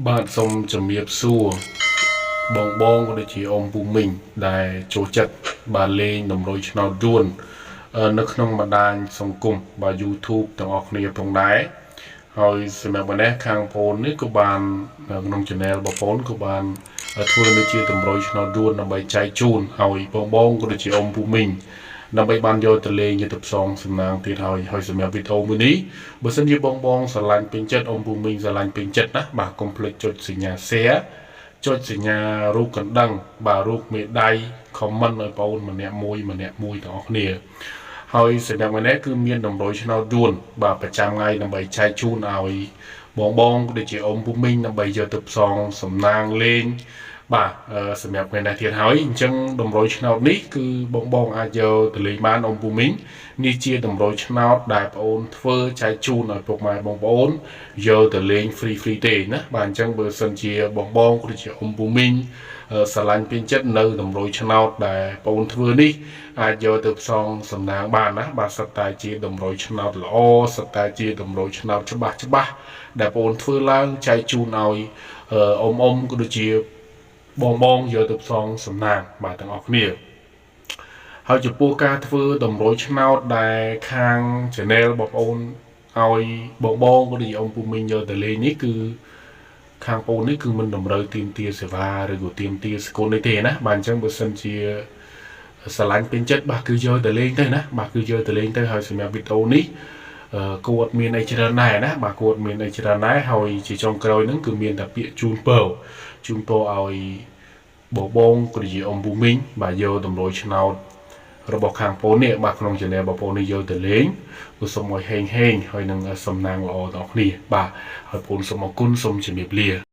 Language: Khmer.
បាទសូមជំរាបសួរបងក៏ដូចជាអ៊ំពូមីងដែលចូលចិត្តបាទលេងតម្រុយឆ្នោតយួននៅក្នុងបណ្ដាញសង្គមបាទ YouTube ទាំងអស់គ្នាផងដែរហើយសម្រាប់នេះខាងប្អូននេះក៏បានក្នុង channel របស់ប្អូនក៏បានធ្វើដូចជាតម្រុយឆ្នោតយួនដើម្បីចែកជូនឲ្យបងក៏ដូចជាអ៊ំពូមីងដើម្បីបានយកទៅលេងទៅផ្សងសំណាងទៀតហើយសម្រាប់វីដេអូមួយនេះបើសិនជាបងស្រឡាញ់ពេញចិត្តអ៊ំពូមីងស្រឡាញ់ពេញចិត្តណាបាទកុំភ្លេចចុចសញ្ញា share ចុចសញ្ញារូបកណ្ដឹងបាទរូបមេដៃ comment ឲ្យបងម្នាក់មួយទាំងអស់គ្នាហើយសម្រាប់ថ្ងៃនេះគឺមានតម្រុយឆ្នោតយួនបាទប្រចាំថ្ងៃដើម្បីចែកជូនឲ្យបងដូចជាអ៊ំពូមីងដើម្បីយកទៅផ្សងសំណាងលេងបាទសម្រាប់ថ្ងៃនេះទៀតហើយអញ្ចឹងតម្រុយឆ្នោតនេះគឺបងអាចយកទៅលេងបានអ៊ំពូមីងនេះជាតម្រុយឆ្នោតដែលបងអូនធ្វើចែកជូនឲ្យពុកម៉ែបងប្អូនយកទៅលេង free ទេណាបាទអញ្ចឹងបើសិនជាបងក៏ជាអ៊ំពូមីងស្រឡាញ់ពេញចិត្តនៅតម្រុយឆ្នោតដែលបងអូនធ្វើនេះអាចយកទៅផ្សងសំណាងបានណាបាទសិតតែជាតម្រុយឆ្នោតល្អសិតតែជាតម្រុយឆ្នោតច្បាស់ដែលបងអូនធ្វើឡើងចែកជូនឲ្យអ៊ំក៏ដូចជាបងយកទៅផ្សងសំណាងបាទទាំងអស់គ្នាហើយចំពោះការធ្វើតម្រុយឆ្នោតដែលខាង channel បងប្អូនឲ្យបងក៏ដូចជាអ៊ំពូមីងយកទៅលេងនេះគឺខាងបងនេះគឺមិនតម្រូវទាមទារសេវាឬក៏ទាមទារសកលនេះទេណាបាទអញ្ចឹងបើសិនជាស្រឡាញ់ពេញចិត្តបាទគឺយកទៅលេងទៅណាបាទគឺយកទៅលេងទៅហើយសម្រាប់វីដេអូនេះគួរអត់មានអីច្រើនដែរណាបាទគួរអត់មានអីច្រើនដែរហើយជាចុងក្រោយហ្នឹងគឺមានតែពាក្យជូនពរឲ្យបងក៏ដូចជាអ៊ំពូមីងបាទយកតម្រុយឆ្នោតរបស់ខាងបងនេះបាទក្នុង channel បងប្អូននេះយកទៅលេងគឺសូមឲ្យហេងហើយនឹងសំណាងល្អដល់គ្នាបាទហើយបងសូមអរគុណសូមជម្រាបលា